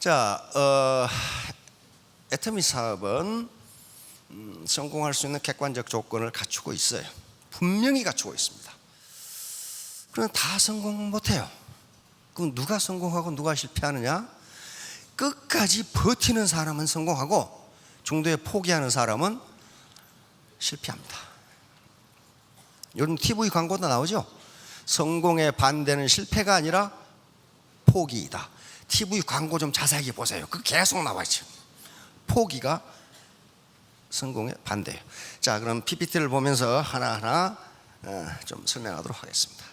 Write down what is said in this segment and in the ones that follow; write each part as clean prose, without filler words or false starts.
자, 애터미 사업은 성공할 수 있는 객관적 조건을 갖추고 있어요. 분명히 갖추고 있습니다. 그런데 다 성공 못해요. 그럼 누가 성공하고 누가 실패하느냐? 끝까지 버티는 사람은 성공하고 중도에 포기하는 사람은 실패합니다. 요즘 TV 광고도 나오죠? 성공의 반대는 실패가 아니라 포기이다. TV 광고 좀 자세하게 보세요. 그 계속 나와있죠. 포기가 성공의 반대예요. 자, 그럼 PPT를 보면서 하나하나 좀 설명하도록 하겠습니다.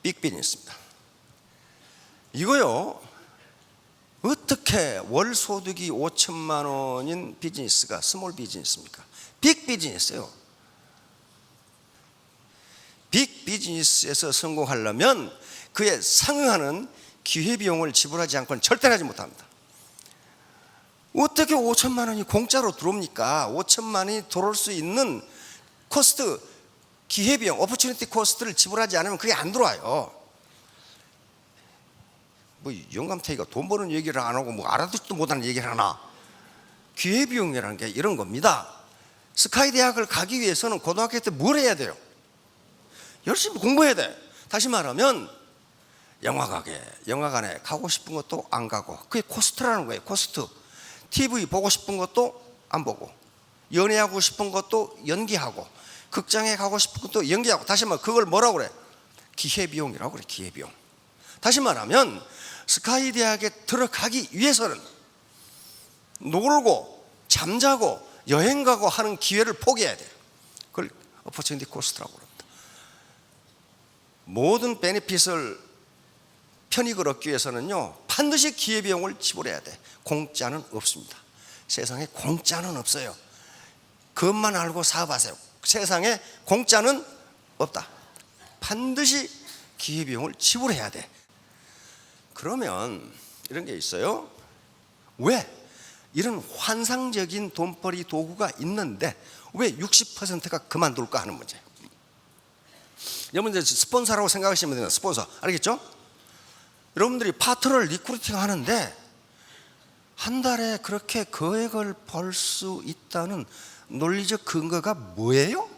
빅비즈니스입니다. 이거요, 어떻게 월 소득이 5천만 원인 비즈니스가 스몰 비즈니스입니까? 빅 비즈니스예요. 빅 비즈니스에서 성공하려면 그에 상응하는 기회비용을 지불하지 않고는 절대 하지 못합니다. 어떻게 5천만 원이 공짜로 들어옵니까? 5천만 원이 들어올 수 있는 코스트, 기회비용, 오퍼튜니티 코스트를 지불하지 않으면 그게 안 들어와요. 뭐 영감탱이가 돈 버는 얘기를 안 하고 뭐 알아듣지도 못하는 얘기를 하나? 기회비용이라는 게 이런 겁니다. 스카이 대학을 가기 위해서는 고등학교 때 뭘 해야 돼요? 열심히 공부해야 돼. 다시 말하면 영화관에 가고 싶은 것도 안 가고, 그게 코스트라는 거예요. 코스트. TV 보고 싶은 것도 안 보고, 연애하고 싶은 것도 연기하고, 극장에 가고 싶은 것도 연기하고. 다시 말하면 그걸 뭐라고 그래? 기회비용이라고 그래. 기회비용. 다시 말하면 스카이 대학에 들어가기 위해서는 놀고 잠자고 여행 가고 하는 기회를 포기해야 돼요. 그걸 opportunity cost라고 합니다. 모든 베네핏을 편익을 얻기 위해서는요, 반드시 기회비용을 지불해야 돼. 공짜는 없습니다. 세상에 공짜는 없어요. 그것만 알고 사업하세요. 세상에 공짜는 없다. 반드시 기회비용을 지불해야 돼. 그러면 이런 게 있어요. 왜? 이런 환상적인 돈벌이 도구가 있는데 왜 60%가 그만둘까 하는 문제. 여러분 이제 스폰서라고 생각하시면 됩니다. 스폰서. 알겠죠? 여러분들이 파트너를 리크루팅 하는데 한 달에 그렇게 거액을 벌 수 있다는 논리적 근거가 뭐예요?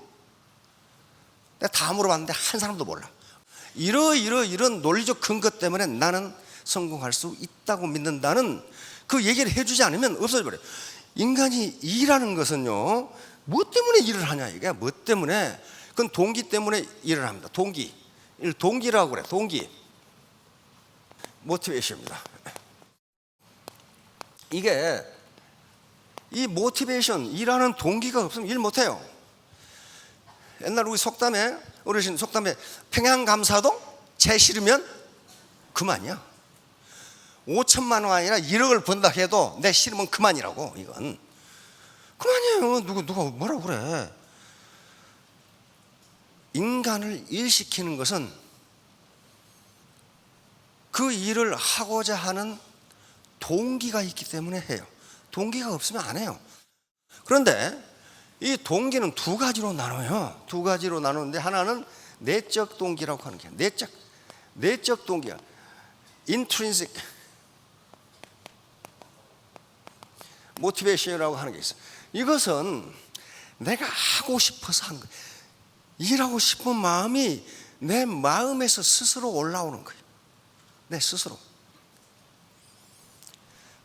내가 다 물어봤는데 한 사람도 몰라. 이런 논리적 근거 때문에 나는 성공할 수 있다고 믿는다는 그 얘기를 해주지 않으면 없어져 버려요. 인간이 일하는 것은요, 뭐 때문에 일을 하냐, 이게 뭐 때문에? 그건 동기 때문에 일을 합니다. 동기라고 그래. 동기, 모티베이션입니다. 이게 이 모티베이션, 일하는 동기가 없으면 일 못해요. 옛날 우리 속담에, 어르신 속담에 평양감사도 재 싫으면 그만이야. 5천만 원 아니라 1억을 번다 해도 내 싫으면 그만이라고. 이건 그만이에요. 누가 뭐라고 그래. 인간을 일시키는 것은 그 일을 하고자 하는 동기가 있기 때문에 해요. 동기가 없으면 안 해요. 그런데 이 동기는 두 가지로 나눠요. 두 가지로 나누는데 하나는 내적 동기라고 하는 게 내적 동기야. intrinsic motivation이라고 하는 게 있어요. 이것은 내가 하고 싶어서 하는 거예요. 일하고 싶은 마음이 내 마음에서 스스로 올라오는 거예요. 내 스스로.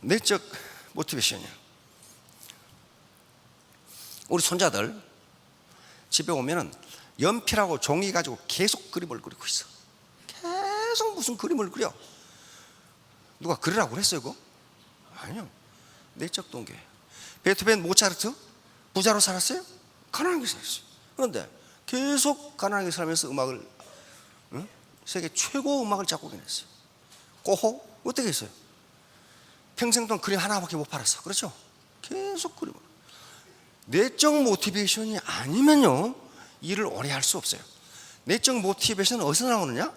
내적 모티베이션이야. 우리 손자들 집에 오면은 연필하고 종이 가지고 계속 그림을 그리고 있어. 계속 무슨 그림을 그려. 누가 그리라고 그랬어요, 그거? 아니요. 내적 동기예요. 베토벤, 모차르트 부자로 살았어요? 가난하게 살았어요. 그런데 계속 가난하게 살면서 음악을, 세계 최고 음악을 작곡해냈어요. 고호 어떻게 했어요? 평생 동안 그림 하나밖에 못 팔았어. 그렇죠? 계속 그림을. 내적 모티베이션이 아니면요, 일을 오래 할 수 없어요. 내적 모티베이션은 어디서 나오느냐?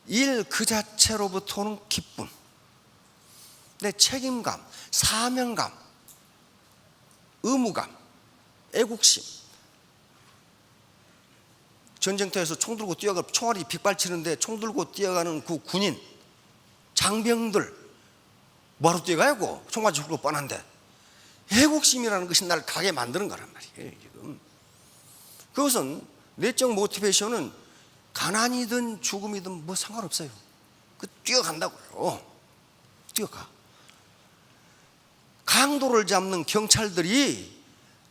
일 그 자체로부터 오는 기쁨, 내 책임감, 사명감, 의무감, 애국심. 전쟁터에서 총 들고 뛰어가, 총알이 빗발치는데 총 들고 뛰어가는 그 군인, 장병들, 뭐하러 뛰어가야고? 총 맞을 거 뻔한데. 애국심이라는 것이 날 가게 만드는 거란 말이에요. 지금 그것은 내적 모티베이션은 가난이든 죽음이든 뭐 상관없어요. 그 뛰어간다고요. 뛰어가. 강도를 잡는 경찰들이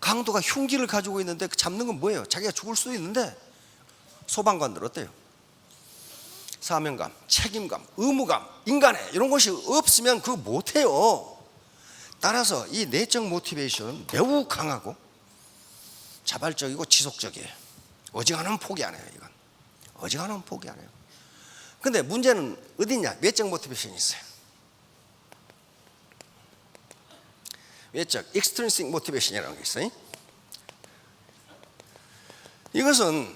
강도가 흉기를 가지고 있는데 그 잡는 건 뭐예요? 자기가 죽을 수도 있는데. 소방관들 어때요? 사명감, 책임감, 의무감, 인간의 이런 것이 없으면 그거 못해요. 따라서 이 내적 모티베이션은 매우 강하고 자발적이고 지속적이에요. 어지간하면 포기 안 해요. 이건 어지간하면 포기 안 해요. 근데 문제는 어디 있냐? 외적 모티베이션이 있어요. 외적 extrinsic motivation이라는 게 있어요. 이것은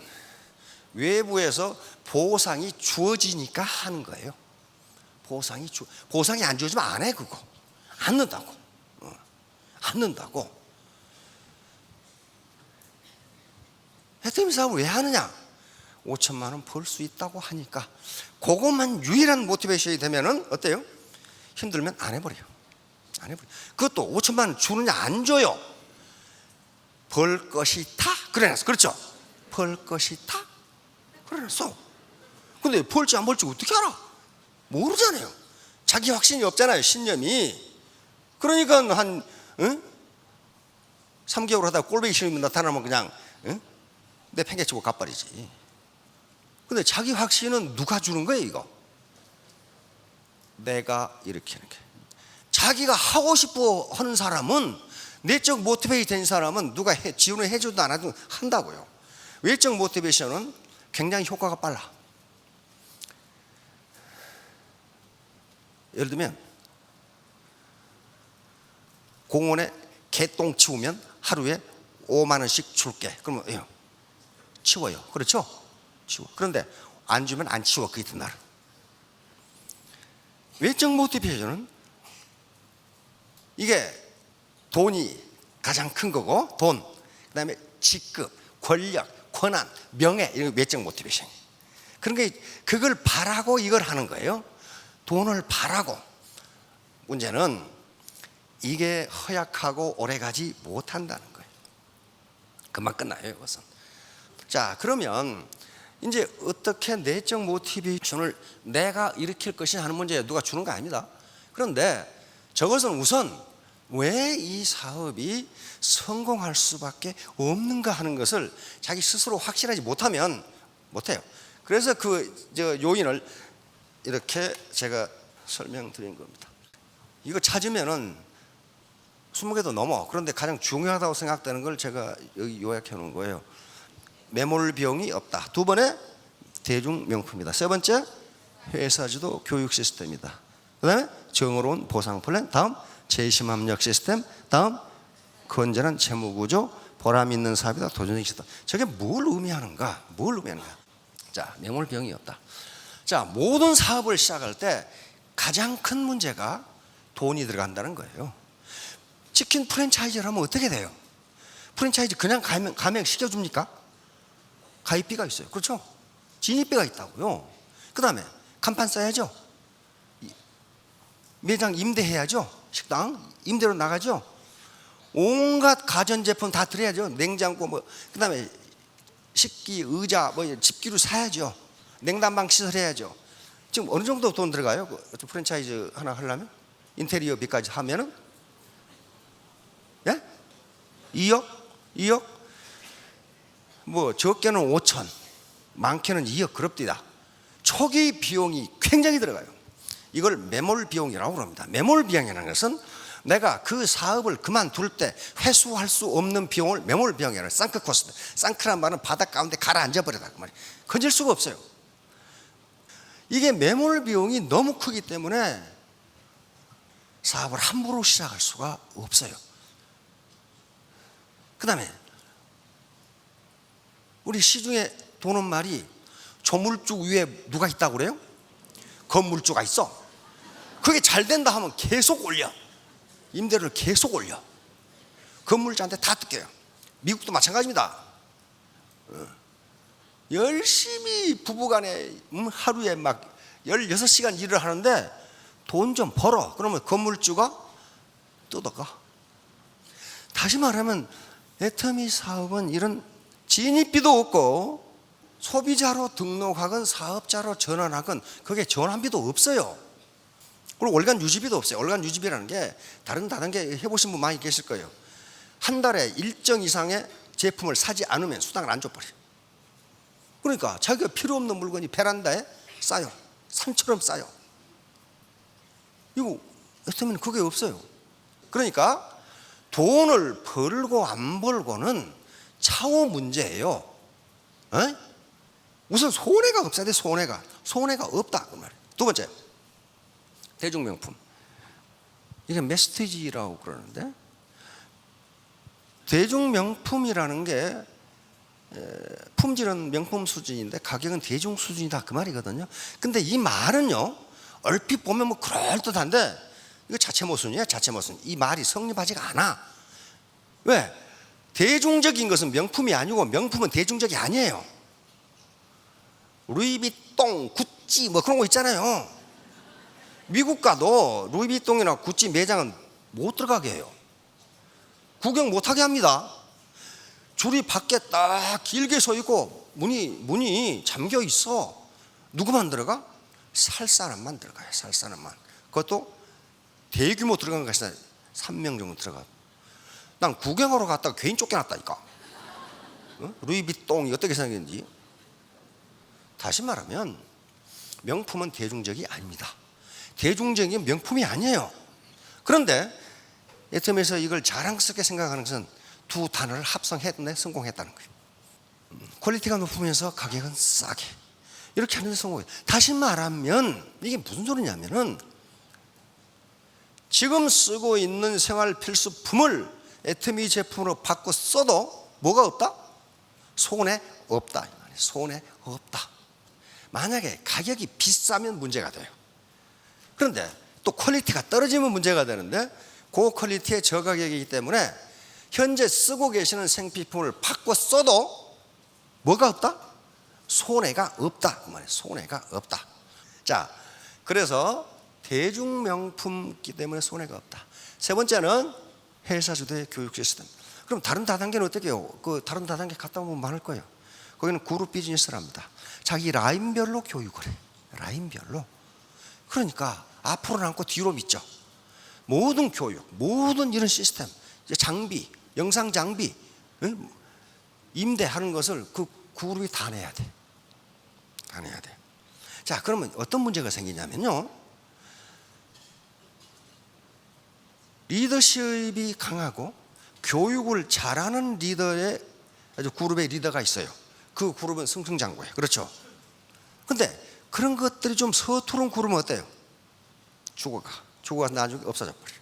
외부에서 보상이 주어지니까 하는 거예요. 보상이 안 주어지면 안 해. 그거 안 넣는다고. 안 넣는다고. 해태민 사업을 왜 하느냐? 5천만 원 벌 수 있다고 하니까. 그것만 유일한 모티베이션이 되면은 어때요? 힘들면 안 해버려요. 안 해버려. 그것도 5천만 원 주느냐 안 줘요. 벌 것이다. 그래놨어. 그렇죠? 벌 것이다. 그래놨어. 근데 벌지 안 벌지 어떻게 알아? 모르잖아요. 자기 확신이 없잖아요. 신념이. 그러니까 한 3개월 하다가 꼴보기 싫으면 나타나면 그냥 내팽개치고 가버리지. 근데 자기 확신은 누가 주는 거예요? 이거 내가 일으키는 게. 자기가 하고 싶어 하는 사람은, 내적 모티베이션 된 사람은 누가 지원을 해줘도 안 해도 한다고요. 외적 모티베이션은 굉장히 효과가 빨라. 예를 들면 공원에 개똥 치우면 하루에 5만 원씩 줄게. 그러면 치워요. 그렇죠? 치워. 그런데 안 주면 안 치워. 그 이튿날. 외적 모티베이션은 이게 돈이 가장 큰 거고, 돈, 그 다음에 직급, 권력, 권한, 명예, 이런 게 외적 모티베이션. 그런 게 그걸 바라고 이걸 하는 거예요. 돈을 바라고. 문제는 이게 허약하고 오래가지 못한다는 거예요. 금방 끝나요. 이것은. 자, 그러면 이제 어떻게 내적 모티베이션을 내가 일으킬 것이냐 하는 문제에 누가 주는 거 아닙니다. 그런데 저것은 우선 왜 이 사업이 성공할 수밖에 없는가 하는 것을 자기 스스로 확신하지 못하면 못해요. 그래서 그 요인을 이렇게 제가 설명드린 겁니다. 이거 찾으면은 20개도 넘어. 그런데 가장 중요하다고 생각되는 걸 제가 여기 요약해 놓은 거예요. 매몰 비용이 없다. 두 번에 대중 명품이다. 세 번째 회사 지도 교육 시스템이다. 그 다음에 정의로운 보상 플랜. 다음 재심 합력 시스템. 다음 건전한 재무 구조. 보람 있는 사업이다. 도전적인 시스템. 저게 뭘 의미하는가? 뭘 의미하는가? 자, 매몰 비용이 없다. 자, 모든 사업을 시작할 때 가장 큰 문제가 돈이 들어간다는 거예요. 치킨 프랜차이즈를 하면 어떻게 돼요? 프랜차이즈 그냥 가맹 시켜줍니까? 가입비가 있어요. 그렇죠? 진입비가 있다고요. 그 다음에 간판 써야죠. 매장 임대해야죠. 식당 임대로 나가죠. 온갖 가전제품 다 들여야죠. 냉장고 그 다음에 식기, 의자, 집기로 사야죠. 냉난방 시설해야죠. 지금 어느 정도 돈 들어가요? 프랜차이즈 하나 하려면? 인테리어비까지 하면은? 예? 2억? 2억? 적게는 5천, 많게는 2억 그럽디다. 초기 비용이 굉장히 들어가요. 이걸 매몰 비용이라고 합니다. 매몰 비용이라는 것은 내가 그 사업을 그만둘 때 회수할 수 없는 비용을 매몰 비용이라는 상크 코스트. 상크란 말은 바닥 가운데 가라앉아 버리다 그 말이에요. 건질 수가 없어요. 이게 매몰 비용이 너무 크기 때문에 사업을 함부로 시작할 수가 없어요. 그 다음에 우리 시중에 도는 말이 조물주 위에 누가 있다고 그래요? 건물주가 있어. 그게 잘 된다 하면 계속 올려. 임대료를 계속 올려. 건물주한테 다 뜯겨요. 미국도 마찬가지입니다. 열심히 부부간에 하루에 막 16시간 일을 하는데 돈 좀 벌어. 그러면 건물주가 뜯어가. 다시 말하면 애터미 사업은 이런 진입비도 없고 소비자로 등록하건 사업자로 전환하건 그게 전환비도 없어요. 그리고 월간 유지비도 없어요. 월간 유지비라는 게 다른 다단계 해보신 분 많이 계실 거예요. 한 달에 일정 이상의 제품을 사지 않으면 수당을 안 줘버려요. 그러니까 자기가 필요 없는 물건이 베란다에 쌓여. 산처럼 쌓여. 이거 애터미는 그게 없어요. 그러니까 돈을 벌고 안 벌고는 차후 문제예요. 에? 우선 손해가 없어야 돼. 손해가 없다 그 말이에요. 두 번째, 대중명품. 이게 메시지라고 그러는데, 대중명품이라는 게 품질은 명품 수준인데 가격은 대중 수준이다 그 말이거든요. 근데 이 말은요, 얼핏 보면 뭐 그럴듯한데 이거 자체 모순이야. 자체 모순. 이 말이 성립하지가 않아. 왜? 대중적인 것은 명품이 아니고 명품은 대중적이 아니에요. 루이비통, 구찌 뭐 그런 거 있잖아요. 미국 가도 루이비통이나 구찌 매장은 못 들어가게 해요. 구경 못하게 합니다. 줄이 밖에 딱 길게 서 있고 문이 잠겨 있어. 누구만 들어가? 살 사람만 들어가요. 살 사람만. 그것도 대규모 들어간 것이 3명 정도 들어가. 난 구경하러 갔다가 괜히 쫓겨났다니까. 어? 루이비통이 어떻게 생겼는지. 다시 말하면 명품은 대중적이 아닙니다. 대중적인 명품이 아니에요. 그런데 애터미에서 이걸 자랑스럽게 생각하는 것은 두 단어를 합성했는데 성공했다는 거예요. 퀄리티가 높으면서 가격은 싸게. 이렇게 하는 데 성공해요. 다시 말하면 이게 무슨 소리냐면은 지금 쓰고 있는 생활 필수품을 애터미 제품으로 바꿔 써도 뭐가 없다? 손해 없다. 손해 없다. 만약에 가격이 비싸면 문제가 돼요. 그런데 또 퀄리티가 떨어지면 문제가 되는데 고퀄리티의 저가격이기 때문에 현재 쓰고 계시는 생필품을 바꿔 써도 뭐가 없다? 손해가 없다. 그 말이에요. 손해가 없다. 자, 그래서 대중명품이기 때문에 손해가 없다. 세 번째는 회사 주도의 교육 시스템. 그럼 다른 다단계는 어떻게 해요? 그 다른 다단계 갔다 오면 많을 거예요. 거기는 그룹 비즈니스를 합니다. 자기 라인별로 교육을 해. 라인별로. 그러니까 앞으로 남고 뒤로 믿죠. 모든 교육, 모든 이런 시스템, 장비, 영상 장비, 임대하는 것을 그 그룹이 다 내야 돼. 다 내야 돼. 자, 그러면 어떤 문제가 생기냐면요. 리더십이 강하고 교육을 잘하는 리더의 아주 그룹의 리더가 있어요. 그 그룹은 승승장구예요. 그렇죠? 근데 그런 것들이 좀 서투른 그룹은 어때요? 죽어가 나중에 없어져 버려요.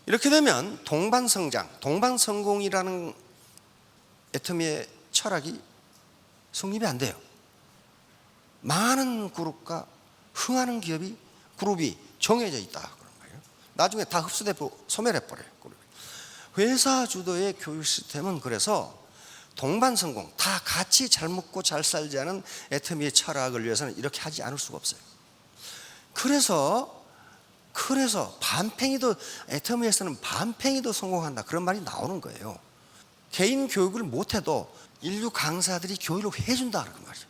이렇게 되면 동반성공이라는 애터미의 철학이 성립이 안 돼요. 많은 그룹과 흥하는 그룹이 정해져 있다 그런 거예요. 나중에 다 흡수되고 소멸해버려요. 회사 주도의 교육 시스템은 그래서 동반성공, 다 같이 잘 먹고 잘 살자는 애터미의 철학을 위해서는 이렇게 하지 않을 수가 없어요. 그래서 반팽이도, 애터미에서는 반팽이도 성공한다 그런 말이 나오는 거예요. 개인 교육을 못해도 인류 강사들이 교육을 해준다 그런 말이죠.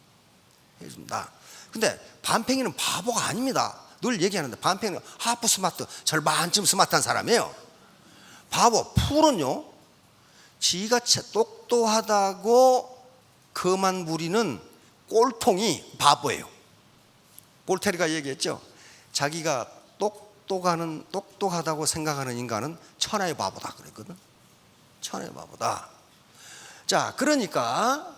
해준다. 근데 반팽이는 바보가 아닙니다. 늘 얘기하는데 반팽이는 하프 스마트, 절반쯤 스마트한 사람이에요. 바보, 풀은요, 지가 똑똑하다고 그만 부리는 꼴통이 바보예요. 볼테르가 얘기했죠. 자기가 똑똑하다고 생각하는 인간은 천하의 바보다 그랬거든. 천하의 바보다. 자, 그러니까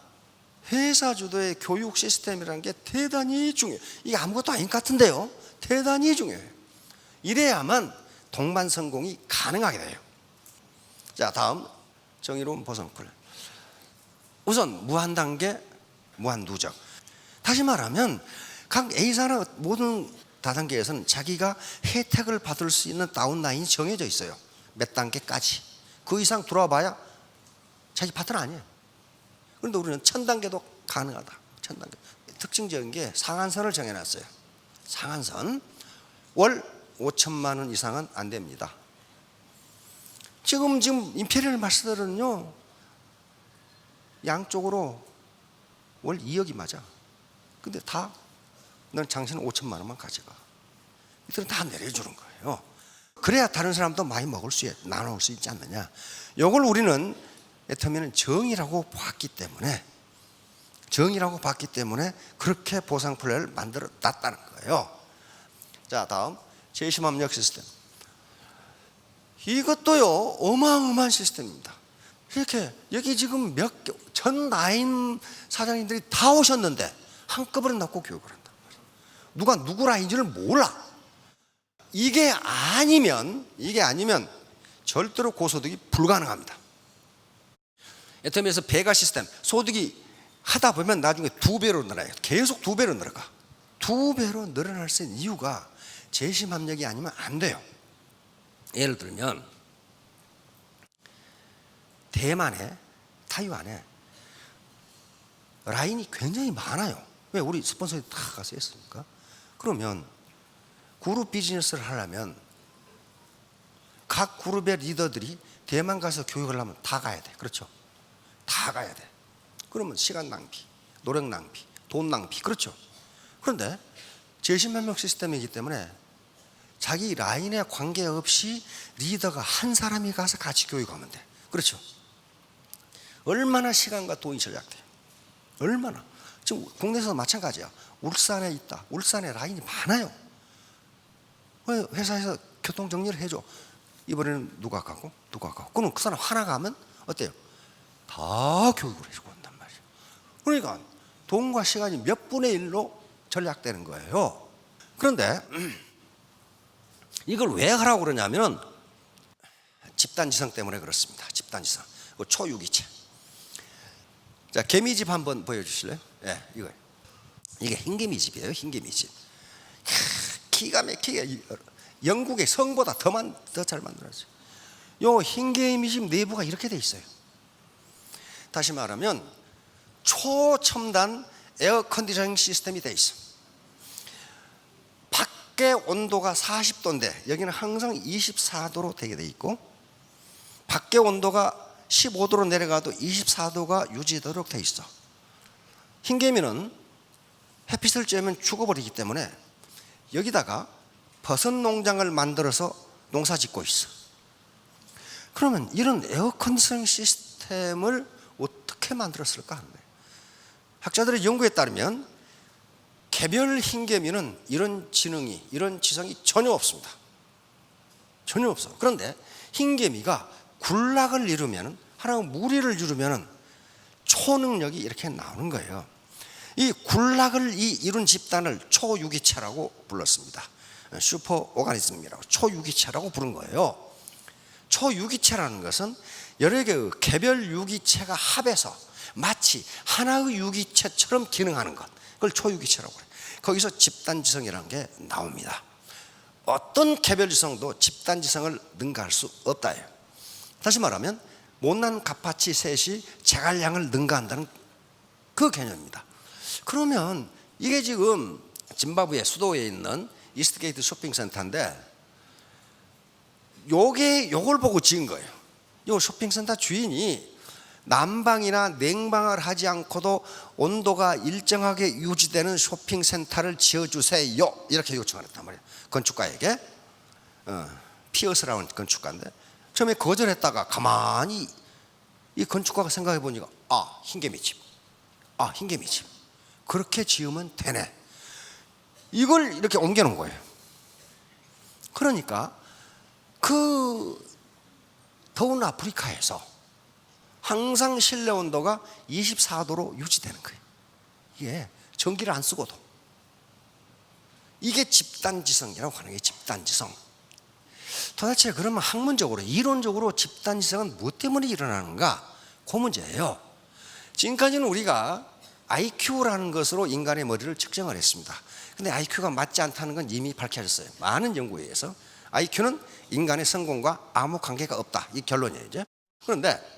회사 주도의 교육 시스템이라는 게 대단히 중요해요. 이게 아무것도 아닌 것 같은데요. 대단히 중요해요. 이래야만 동반성공이 가능하게 돼요. 자, 다음 정의로운 보상풀. 우선 무한단계, 무한누적. 다시 말하면 각 A사나 모든 다단계에서는 자기가 혜택을 받을 수 있는 다운라인이 정해져 있어요. 몇 단계까지. 그 이상 들어와 봐야 자기 파트너 아니에요. 그런데 우리는 1000단계도 가능하다. 1000단계. 특징적인 게 상한선을 정해놨어요. 상한선. 월 5천만 원 이상은 안 됩니다. 지금 임페리얼 마스터들은요, 양쪽으로 월 2억이 맞아. 근데 다 넌 당신은 5천만 원만 가져가. 이들은 다 내려주는 거예요. 그래야 다른 사람도 많이 나눠올 수 있지 않느냐. 이걸 우리는 애터미는 정의라고 봤기 때문에 그렇게 보상 플랜을 만들어 놨다는 거예요. 자, 다음 제20압력 시스템. 이것도요 어마어마한 시스템입니다. 이렇게 여기 지금 전 라인 사장님들이 다 오셨는데 한꺼번에 낳고 교육을 한단 말이에요. 누가 누구 라인지를 몰라. 이게 아니면 절대로 고소득이 불가능합니다. 애터미에서 배가 시스템, 소득이 하다 보면 나중에 2배로 늘어나요. 계속 2배로 늘어가. 2배로 늘어날 수 있는 이유가 제20압력이 아니면 안 돼요. 예를 들면 대만에, 타이완에 라인이 굉장히 많아요. 왜? 우리 스폰서들이 다 가서 했으니까. 그러면 그룹 비즈니스를 하려면 각 그룹의 리더들이 대만 가서 교육을 하려면 다 가야 돼. 그렇죠? 다 가야 돼. 그러면 시간 낭비, 노력 낭비, 돈 낭비. 그렇죠? 그런데 제20압력 시스템이기 때문에 자기 라인에 관계없이 리더가 한 사람이 가서 같이 교육하면 돼. 그렇죠? 얼마나 시간과 돈이 절약돼요. 얼마나. 지금 국내에서도 마찬가지야. 울산에 있다. 울산에 라인이 많아요. 회사에서 교통 정리를 해줘. 이번에는 누가 가고 그럼 그 사람 하나 가면 어때요? 다 교육을 해주고 온단 말이에요. 그러니까 돈과 시간이 몇 분의 1로 절약되는 거예요. 그런데 이걸 왜 하라고 그러냐면 집단지성 때문에 그렇습니다. 집단지성. 초유기체. 자, 개미집 한번 보여주실래요? 예, 이게 흰개미집이에요. 흰개미집. 기가 막히게 영국의 성보다 더 잘 만들었어요. 요 흰개미집 내부가 이렇게 돼 있어요. 다시 말하면 초첨단 에어 컨디셔닝 시스템이 돼 있어. 밖에 온도가 40도인데 여기는 항상 24도로 되게 돼 있고, 밖에 온도가 15도로 내려가도 24도가 유지되도록 돼 있어. 흰개미는 햇빛을 쬐면 죽어버리기 때문에 여기다가 버섯 농장을 만들어서 농사 짓고 있어. 그러면 이런 에어컨디셔닝 시스템을 어떻게 만들었을까 하는 거예요. 학자들의 연구에 따르면 개별 흰개미는 이런 지능이, 이런 지성이 전혀 없습니다. 전혀 없어. 그런데 흰개미가 군락을 이루면, 하나의 무리를 이루면 초능력이 이렇게 나오는 거예요. 이 군락을 이룬 집단을 초유기체라고 불렀습니다. 슈퍼 오가니즘이라고, 초유기체라고 부른 거예요. 초유기체라는 것은 여러 개의 개별 유기체가 합해서 마치 하나의 유기체처럼 기능하는 것, 그걸 초유기체라고 해요. 거기서 집단지성이라는 게 나옵니다. 어떤 개별지성도 집단지성을 능가할 수 없다예요. 다시 말하면 못난 갓파치 셋이 제갈량을 능가한다는 그 개념입니다. 그러면 이게 지금 짐바브웨 수도에 있는 이스트게이트 쇼핑센터인데 요걸 보고 지은 거예요. 요 쇼핑센터 주인이 난방이나 냉방을 하지 않고도 온도가 일정하게 유지되는 쇼핑센터를 지어주세요, 이렇게 요청을 했단 말이에요. 건축가에게. 피어스라는 건축가인데 처음에 거절했다가 가만히 이 건축가가 생각해 보니까 흰개미집 그렇게 지으면 되네, 이걸 이렇게 옮겨 놓은 거예요. 그러니까 그 더운 아프리카에서 항상 실내 온도가 24도로 유지되는 거예요. 이게 전기를 안 쓰고도. 이게 집단지성이라고 하는 게 집단지성. 도대체 그러면 학문적으로, 이론적으로 집단지성은 무엇 때문에 일어나는가? 그 문제예요. 지금까지는 우리가 IQ라는 것으로 인간의 머리를 측정을 했습니다. 근데 IQ가 맞지 않다는 건 이미 밝혀졌어요. 많은 연구에 의해서 IQ는 인간의 성공과 아무 관계가 없다, 이 결론이에요. 이제. 그런데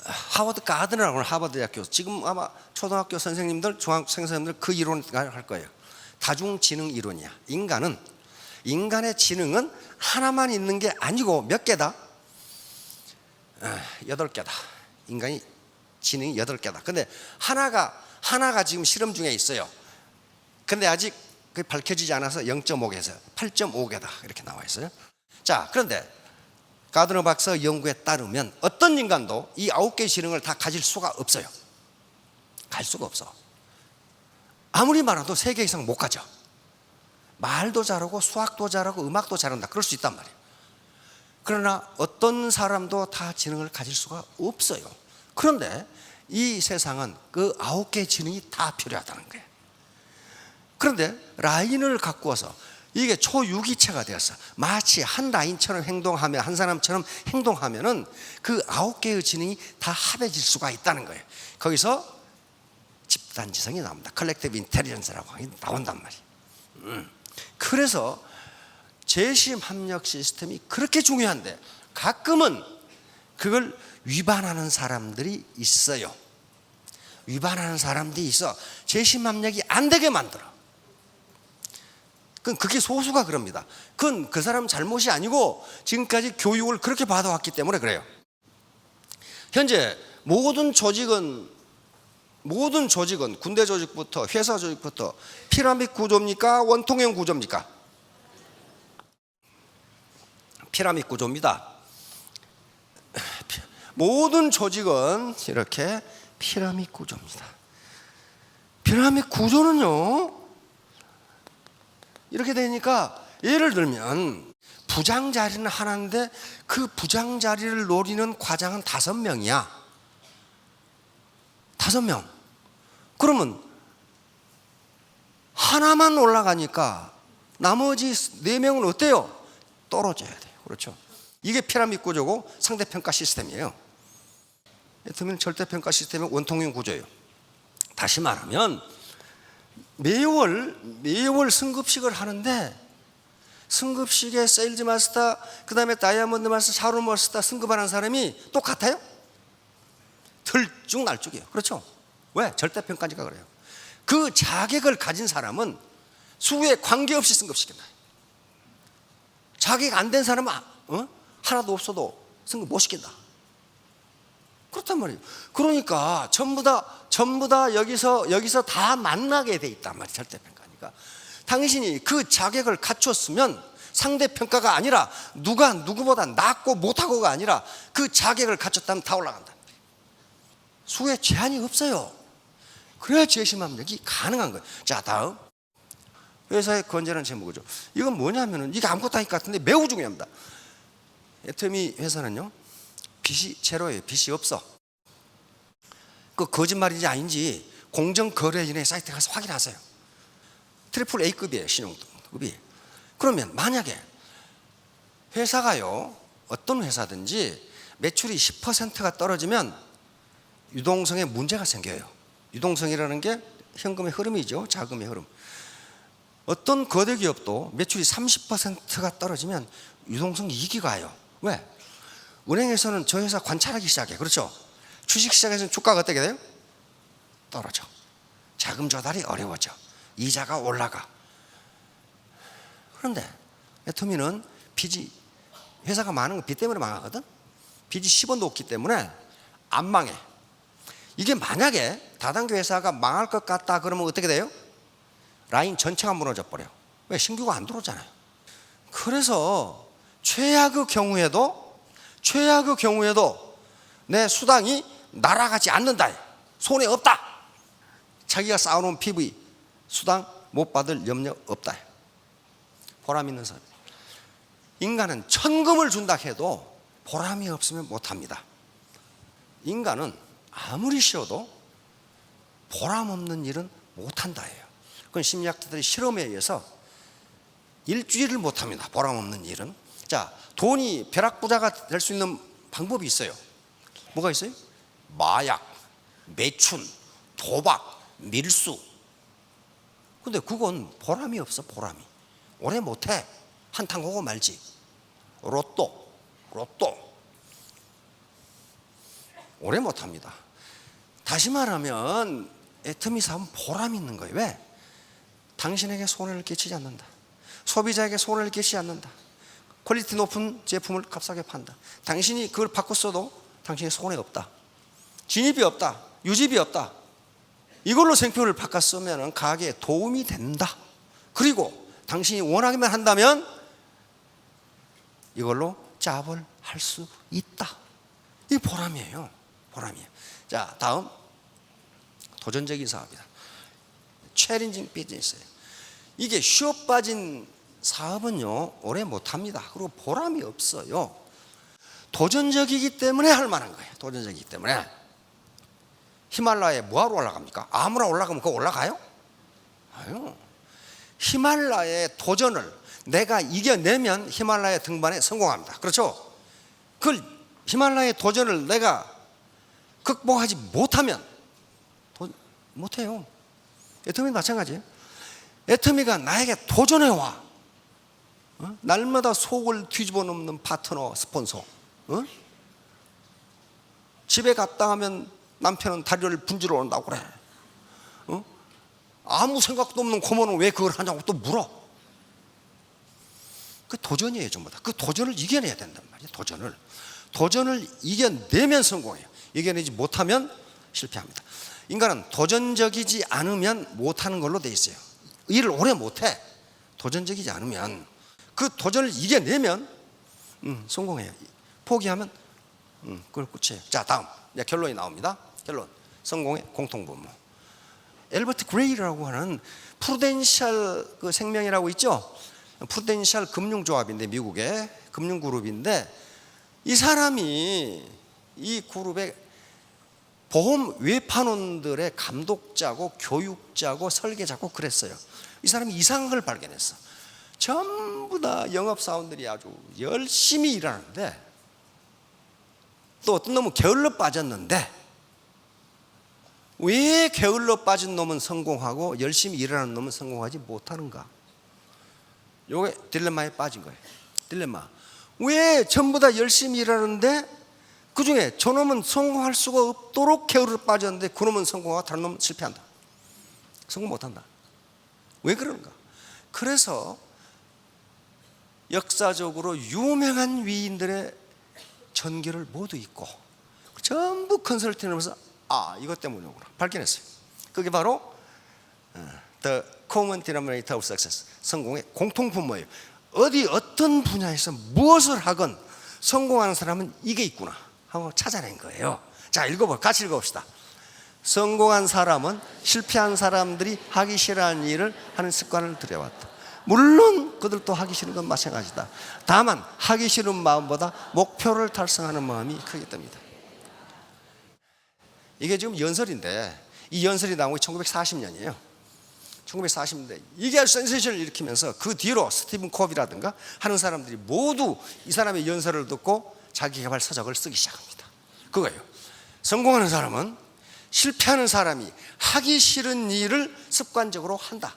하버드 가드너라고 하는 하버드 대학교, 지금 아마 초등학교 선생님들, 중학생 선생님들 그 이론을 할 거예요. 다중지능 이론이야. 인간의 지능은 하나만 있는 게 아니고 몇 개다? 8개다. 인간이 지능이 8개다. 근데 하나가 지금 실험 중에 있어요. 근데 아직 그게 밝혀지지 않아서 0.5개에서 8.5개다 이렇게 나와 있어요. 자, 그런데 가드너 박사 연구에 따르면 어떤 인간도 이 9개의 지능을 다 가질 수가 없어요. 갈 수가 없어. 아무리 많아도 3개 이상 못 가죠. 말도 잘하고 수학도 잘하고 음악도 잘한다, 그럴 수 있단 말이에요. 그러나 어떤 사람도 다 지능을 가질 수가 없어요. 그런데 이 세상은 그 9개의 지능이 다 필요하다는 거예요. 그런데 라인을 갖고 와서 이게 초유기체가 되었어. 마치 한 라인처럼 행동하면, 한 사람처럼 행동하면은 그 9개의 지능이 다 합해질 수가 있다는 거예요. 거기서 집단지성이 나옵니다. 컬렉티브 인텔리전스라고 나온단 말이에요. 그래서 재심 합력 시스템이 그렇게 중요한데 가끔은 그걸 위반하는 사람들이 있어요. 위반하는 사람들이 있어 재심 합력이 안 되게 만들어. 그게 소수가 그럽니다. 그건 그 사람 잘못이 아니고 지금까지 교육을 그렇게 받아왔기 때문에 그래요. 현재 모든 조직은 군대 조직부터 회사 조직부터 피라미드 구조입니까? 원통형 구조입니까? 피라미드 구조입니다. 모든 조직은 이렇게 피라미드 구조입니다. 피라미드 구조는요, 이렇게 되니까 예를 들면 부장 자리는 하나인데 그 부장 자리를 노리는 과장은 5명이야. 5명. 그러면 하나만 올라가니까 나머지 4명은 어때요? 떨어져야 돼요. 그렇죠? 이게 피라미드 구조고 상대평가 시스템이에요. 예를 절대평가 시스템은 원통형 구조예요. 다시 말하면 매월 승급식을 하는데 승급식에 세일즈 마스터, 그 다음에 다이아몬드 마스터, 샤론 마스터 승급하는 사람이 똑같아요? 들쭉날쭉이에요. 그렇죠? 왜? 절대평가니까 그래요. 그 자격을 가진 사람은 수에 관계없이 승급시킨다. 자격 안 된 사람은 하나도 없어도 승급 못 시킨다. 그렇단 말이에요. 그러니까 전부 다 여기서 다 만나게 돼 있단 말이에요. 절대평가니까. 당신이 그 자격을 갖췄으면 상대평가가 아니라 누가 누구보다 낫고 못하고가 아니라 그 자격을 갖췄다면 다 올라간다. 수에 제한이 없어요. 그래야 재심 합력이 가능한 거예요. 자, 다음 회사의 건전한 재무구조. 이건 뭐냐면은 이게 아무것도 아닐 것 같은데 매우 중요합니다. 애터미 회사는요, 빚이 제로예요. 빚이 없어. 그 거짓말인지 아닌지 공정거래위원회 사이트에 가서 확인하세요. 트리플 A급이에요. 신용등급이. 그러면 만약에 회사가요, 어떤 회사든지 매출이 10%가 떨어지면 유동성에 문제가 생겨요. 유동성이라는 게 현금의 흐름이죠. 자금의 흐름. 어떤 거대 기업도 매출이 30%가 떨어지면 유동성 이익이 가요. 왜? 은행에서는 저 회사 관찰하기 시작해. 그렇죠? 주식시장에서는 주가가 어떻게 돼요? 떨어져. 자금 조달이 어려워져. 이자가 올라가. 그런데 애터미는 빚이, 회사가 많은 건 빚 때문에 망하거든. 빚이 10원도 없기 때문에 안 망해. 이게 만약에 다단계 회사가 망할 것 같다 그러면 어떻게 돼요? 라인 전체가 무너져 버려. 왜? 신규가 안 들어오잖아요. 그래서 최악의 경우에도 내 수당이 날아가지 않는다. 손에 없다. 자기가 쌓아놓은 PV 수당 못 받을 염려 없다. 보람 있는 사람. 인간은 천금을 준다 해도 보람이 없으면 못합니다. 인간은 아무리 쉬어도 보람 없는 일은 못한다예요. 그건 심리학자들이 실험에 의해서 일주일을 못합니다. 보람 없는 일은. 자, 돈이 벼락부자가 될 수 있는 방법이 있어요. 뭐가 있어요? 마약, 매춘, 도박, 밀수. 근데 그건 보람이 없어. 보람이 오래 못해. 한탕 하고 말지. 로또 오래 못합니다. 다시 말하면 애터미 사업은 보람 있는 거예요. 왜? 당신에게 손해를 끼치지 않는다. 소비자에게 손해를 끼치지 않는다. 퀄리티 높은 제품을 값싸게 판다. 당신이 그걸 바꿔 써도 당신의 손해 없다. 진입이 없다. 유지비 없다. 이걸로 생표를 바꿔 쓰면 가게에 도움이 된다. 그리고 당신이 원하기만 한다면 이걸로 짭을 할 수 있다. 이 보람이에요. 보람이에요. 자, 다음 도전적인 사업이다. 챌린징 비즈니스예요. 이게 쉬어 빠진 사업은요 오래 못합니다. 그리고 보람이 없어요. 도전적이기 때문에 할 만한 거예요. 도전적이기 때문에. 히말라야에 뭐하러 올라갑니까? 아무나 올라가면 그거 올라가요? 아유. 히말라야의 도전을 내가 이겨내면 히말라야 등반에 성공합니다. 그렇죠? 그 히말라야의 도전을 내가 극복하지 못하면 못해요. 애터미 마찬가지예요. 애터미가 나에게 도전해와. 날마다 속을 뒤집어 놓는 파트너, 스폰서. 집에 갔다 하면 남편은 다리를 분지러 온다고 그래. 아무 생각도 없는 고모는 왜 그걸 하냐고 또 물어. 그 도전이에요, 전부 다. 그 도전을 이겨내야 된단 말이에요. 도전을 이겨내면 성공해요. 이겨내지 못하면 실패합니다. 인간은 도전적이지 않으면 못하는 걸로 돼 있어요. 일을 오래 못해. 도전적이지 않으면 그 도전을 이겨내면 성공해요. 포기하면 그걸 끝이에요. 자, 다음 이제 결론이 나옵니다. 결론. 성공의 공통분모. 엘버트 그레이라고 하는 프루덴셜 그 생명이라고 있죠. 프루덴셜 금융조합인데 미국의 금융그룹인데 이 사람이 이 그룹의 보험 외판원들의 감독자고 교육자고 설계자고 그랬어요. 이 사람이 이상한 걸 발견했어. 전부 다 영업사원들이 아주 열심히 일하는데 또 어떤 놈은 게을러 빠졌는데 왜 게을러 빠진 놈은 성공하고 열심히 일하는 놈은 성공하지 못하는가? 요게 딜레마에 빠진 거예요. 딜레마. 왜 전부 다 열심히 일하는데 그 중에 저놈은 성공할 수가 없도록 게을러 빠졌는데 그놈은 성공하고 다른 놈은 실패한다. 성공 못한다. 왜 그런가? 그래서 역사적으로 유명한 위인들의 전기를 모두 잊고 전부 컨설팅을 하면서 이것 때문이구나 발견했어요. 그게 바로 The Common Denominator of Success, 성공의 공통분모예요. 어떤 분야에서 무엇을 하건 성공하는 사람은 이게 있구나 하고 찾아낸 거예요. 자, 같이 읽어봅시다. 성공한 사람은 실패한 사람들이 하기 싫어하는 일을 하는 습관을 들여왔다. 물론 그들도 하기 싫은 건 마찬가지다. 다만 하기 싫은 마음보다 목표를 달성하는 마음이 크기 때문이다. 이게 지금 연설인데 이 연설이 나온 게 1940년이에요. 1940년대 이게 아주 센세이션을 일으키면서 그 뒤로 스티븐 코비라든가 하는 사람들이 모두 이 사람의 연설을 듣고 자기개발 서적을 쓰기 시작합니다. 그거예요. 성공하는 사람은 실패하는 사람이 하기 싫은 일을 습관적으로 한다.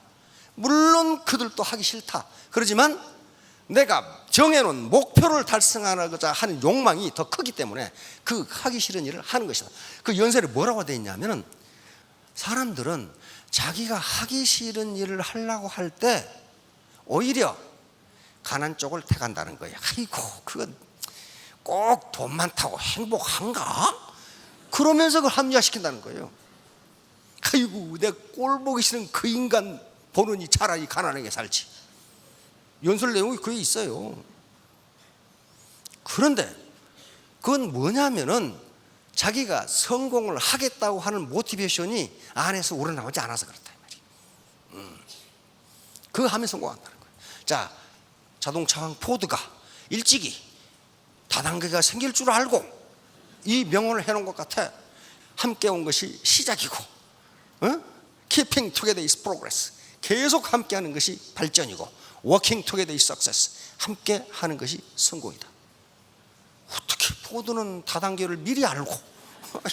물론 그들도 하기 싫다. 그러지만 내가 정해놓은 목표를 달성하고자 하는 욕망이 더 크기 때문에 그 하기 싫은 일을 하는 것이다. 그 연설에 뭐라고 되어 있냐면은 사람들은 자기가 하기 싫은 일을 하려고 할 때 오히려 가난 쪽을 택한다는 거예요. 아이고 그건 꼭 돈 많다고 행복한가? 그러면서 그걸 합리화시킨다는 거예요. 아이고 내 꼴 보기 싫은 그 인간 보느니 차라리 가난하게 살지. 연설 내용이 그게 있어요. 그런데 그건 뭐냐면은 자기가 성공을 하겠다고 하는 모티베이션이 안에서 우러나오지 않아서 그렇다 이 말이에요. 그거 하면 성공한다는 거예요. 자, 자동차왕 포드가 일찍이 다단계가 생길 줄 알고 이 명언을 해놓은 것 같아. 함께 온 것이 시작이고 Keeping together is progress. 계속 함께하는 것이 발전이고 Working together is success. 함께 하는 것이 성공이다. 어떻게 포드는 다단계를 미리 알고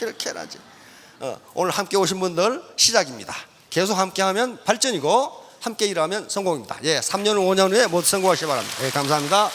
이렇게 해야지. 오늘 함께 오신 분들 시작입니다. 계속 함께하면 발전이고 함께 일하면 성공입니다. 3년 5년 후에 모두 성공하시기 바랍니다. 감사합니다.